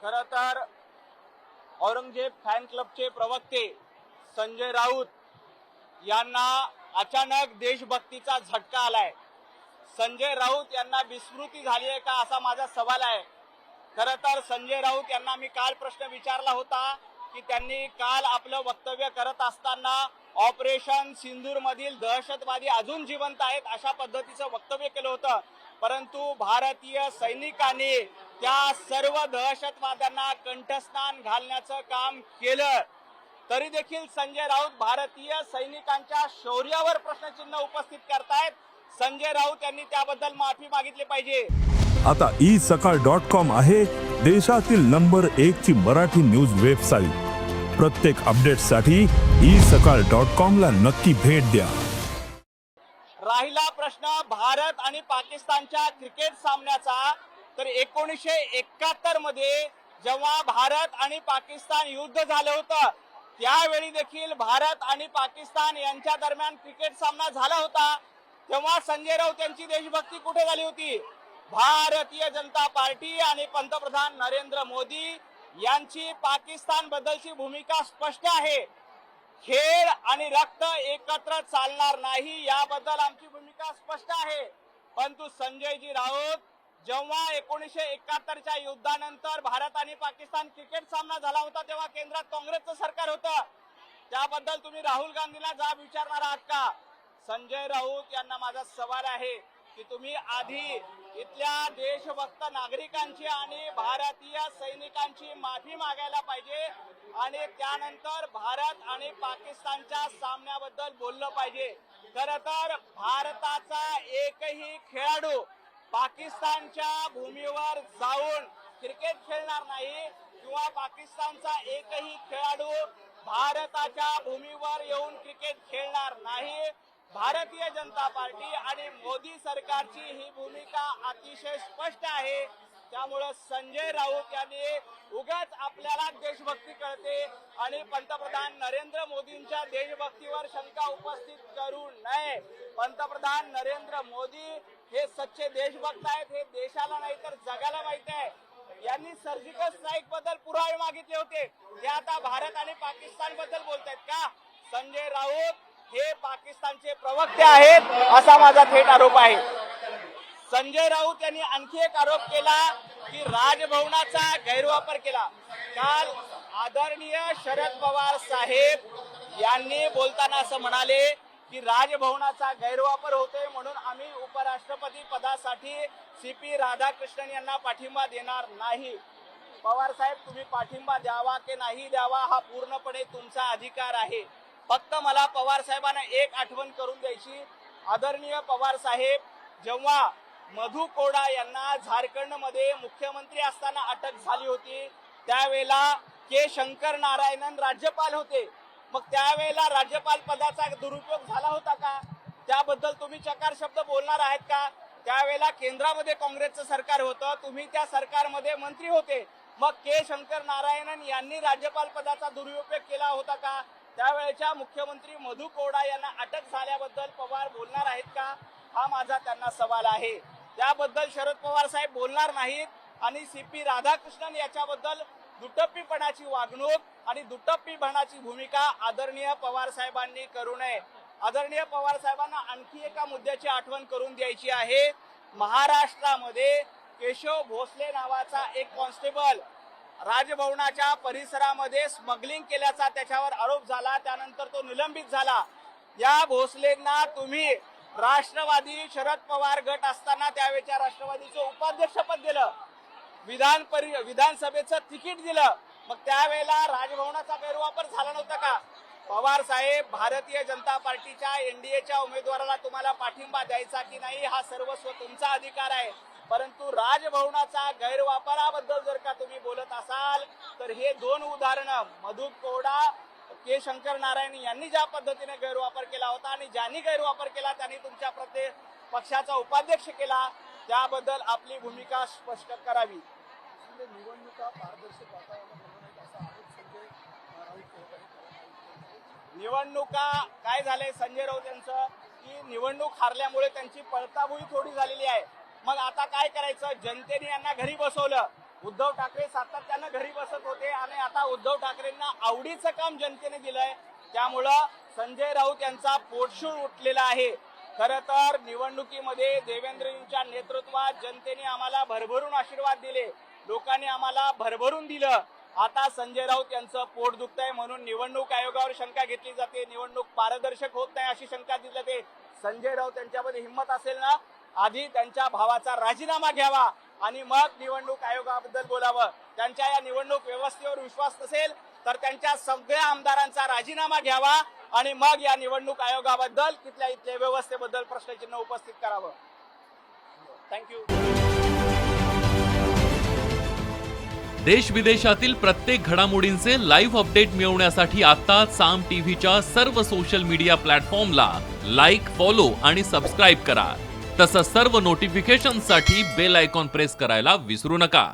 खरं तर औरंगजेब फॅन क्लबचे प्रवक्ते संजय राऊत यांना अचानक देशभक्तीचा झटका आलाय। संजय राऊत यांना विस्मृती झाली आहे का असा माझा सवाल आहे। खरं तर संजय राऊत यांना मी काल प्रश्न विचारला होता की त्यांनी काल आपलं वक्तव्य करत असताना ऑपरेशन सिंदूर मधील दहशतवादी अजून जिवंत आहेत अशा पद्धतीचं वक्तव्य केलं होतं, परंतु भारतीय सैनिकांनी त्या सर्व दहशतवाद्यांना कंठस्नान घालण्याचं काम केलं। तरी देखील संजय राऊत भारतीय सैनिकांच्या शौर्यावर प्रश्नचिन्ह उपस्थित करतायत। संजय राऊत यांनी त्याबद्दल माफी मागितली पाहिजे। आता isakal.com आहे देशातील नंबर 1 ची मराठी न्यूज वेबसाईट। प्रत्येक अपडेटसाठी isakal.com ला नक्की भेट द्या। राहिला प्रश्न भारत आणि पाकिस्तानच्या क्रिकेट सामन्याचा, तर 1971 मध्ये जेव्हा भारत आणि पाकिस्तान युद्ध झालं होतं त्यावेळी देखील भारत आणि पाकिस्तान यांच्या दरम्यान क्रिकेट सामना झाला होता। तेव्हा संजय राऊत यांची देशभक्ती कुठे झाली होती? भारतीय जनता पार्टी आणि पंतप्रधान नरेंद्र मोदी यांची पाकिस्तान बद्दलची भूमिका स्पष्ट आहे। खेळ आणि रक्त एकत्र चालणार नाही याबद्दल आमची भूमिका स्पष्ट आहे। परंतु संजयजी राऊत जेव्हा 1971च्या युद्धानंतर भारत आणि पाकिस्तान क्रिकेट सामना झाला होता तेव्हा केंद्रात काँग्रेसचं सरकार होतं, त्याबद्दल तुम्ही राहुल गांधींना जाब विचारणार आहात का? संजय राऊत यांना माझा सवाल आहे की तुम्ही आधी इथल्या देशभक्त नागरिकांची आणि भारतीय सैनिकांची माफी मागायला पाहिजे आणि त्यानंतर भारत आणि पाकिस्तानच्या सामन्याबद्दल बोललं पाहिजे। खरं तर भारताचा एकही खेळाडू पाकिस्तानच्या भूमीवर जाऊन क्रिकेट खेळणार नाही किंवा पाकिस्तानचा एकही खेळाडू भारताच्या भूमीवर येऊन क्रिकेट खेळणार नाही। भारतीय जनता पार्टी आणि मोदी सरकारची ही भूमिका अतिशय स्पष्ट आहे। त्यामुळे संजय राऊत यांनी उगाच आपल्याला देशभक्ती कळते आणि पंतप्रधान नरेंद्र मोदींच्या देशभक्तीवर शंका उपस्थित करू नये। पंतप्रधान नरेंद्र मोदी हे सच्चे देशभक्त आहेत, हे देशाला नाही तर जगाला माहित आहे। यांनी सर्जिकल स्ट्राईक बद्दल पुरावे मागितले होते, ते आता भारत आणि पाकिस्तान बद्दल बोलतायत का? संजय राऊत हे पाकिस्तानचे प्रवक्ते आहेत असा माझा थेट आरोप आहे। संजय राऊत यांनी आणखी एक आरोप केला की राजभवनाचा गैरवापर केला। काल आदरणीय शरद पवार साहेब यांनी बोलताना असं म्हणाले की राजभवनाचा गैरवापर होतोय म्हणून आम्ही उपराष्ट्रपती पदासाठी CP राधाकृष्णन यांना पाठिंबा देणार नाही। पवार साहेब, तुम्ही पाठिंबा द्यावा की नाही द्यावा हा पूर्णपणे तुमचा अधिकार आहे। फक्त मला पवार साहेबांना एक आठवण करून द्यायची, आदरणीय पवार साहेब जेव्हा मधु कोडा यांना झारखंडमध्ये मुख्यमंत्री असताना अटक झाली होती त्यावेळेला के शंकर नारायणन राज्यपाल होते, मग त्यावेळेला राज्यपाल पदाचा दुरुपयोग झाला होता का? त्याबद्दल तुम्ही चकार शब्द बोलणार आहेत का? त्यावेळेला केंद्रामध्ये काँग्रेसचं सरकार होतं, तुम्ही त्या सरकारमध्ये मंत्री होते, मग के शंकर नारायणन यांनी राज्यपाल पदाचा दुरुपयोग केला होता का? त्यावेळेच्या मुख्यमंत्री मधु कोडा यांना अटक झाल्याबद्दल पवार बोलणार आहेत का? हा माझा त्यांना सवाल आहे। त्याबद्दल शरद पवार साहेब बोलणार नाहीत आणि CP राधाकृष्णन याच्याबद्दल दुटप्पीपणाची वागणूक आणि दुटप्पीपणाची भूमिका आदरणीय पवार साहेबांनी करू नये। आदरणीय पवार साहेबांना आणखी एका मुद्द्याची आठवण करून द्यायची आहे। महाराष्ट्रामध्ये केशव भोसले नावाचा एक कॉन्स्टेबल राजभवनाच्या परिसरामध्ये स्मगलिंग केल्याचा त्याच्यावर आरोप झाला, त्यानंतर तो निलंबित झाला। या भोसलेंना तुम्ही राष्ट्रवादी शरद पवार गट असताना त्यावेळेच्या राष्ट्रवादीचं उपाध्यक्षपद दिलं, विधानसभेचं तिकीट दिलं, मग त्यावेळेला राजभवनाचा गैरवापर झाला नव्हता का? पवार साहेब, भारतीय जनता पार्टीच्या NDAच्या उमेदवाराला तुम्हाला पाठिंबा द्यायचा की नाही हा सर्वस्व तुमचा अधिकार आहे, परंतु राजभवनाचा गैरवापराबद्दल जर का तुम्ही बोलत असाल तर हे दोन उदाहरणं, मधु कोडा, के शंकर नारायण यांनी ज्या पद्धतीने गैरवापर केला होता आणि ज्यांनी गैरवापर केला त्यांनी तुमच्या प्रत्येक पक्षाचा उपाध्यक्ष केला, त्याबद्दल आपली भूमिका स्पष्ट करावी। निवडणुका पारदर्शक वातावरणात होणार असा आरोप संजय राऊत करत आहेत। निवडणुका काय झाले संजय राऊत यांचं की निवडणूक हारल्यामुळे त्यांची पळताभुई थोडी झालेली आहे। मग आता काय करायचं? जनतेने यांना घरी बसवलं, उद्धव ठाकरे सातत्यानं घरी बसत होते आणि आता उद्धव ठाकरेंना आवडीचं काम जनतेने दिलंय, त्यामुळं संजय राऊत यांचा पोटशूळ उठलेला आहे. खरं तर निवडणुकीमध्ये देवेंद्रजींच्या नेतृत्वात जनतेने आम्हाला भरभरून आशीर्वाद दिले, लोकांनी आम्हाला भरभरून दिलं. आता संजय राऊत यांचं पोट दुखतंय म्हणून निवडणूक आयोगावर शंका घेतली जाते, निवडणूक पारदर्शक होत नाही अशी शंका दिली जाते. संजय राऊत यांच्यामध्ये हिंमत असेल ना, आधी त्यांच्या भावाचा राजीनामा घ्यावा आणि मग निवडणूक आयोगाबद्दल बोलावं. त्यांच्या या निवडणूक व्यवस्थेवर विश्वास नसेल तर त्यांच्या सगळ्या आमदारांचा राजीनामा घ्यावा आणि मग या निवडणूक आयोगाबद्दल इथल्या व्यवस्थेबद्दल प्रश्नचिन्ह उपस्थित करावं. थँक्यू. देश विदेशातील प्रत्येक घडामोडींचे लाईव्ह अपडेट मिळवण्यासाठी आता साम टीव्हीच्या सर्व सोशल मीडिया प्लॅटफॉर्मला लाईक, फॉलो आणि सबस्क्राईब करा. तसंच सर्व नोटिफिकेशनसाठी बेल आयकॉन प्रेस करायला विसरू नका.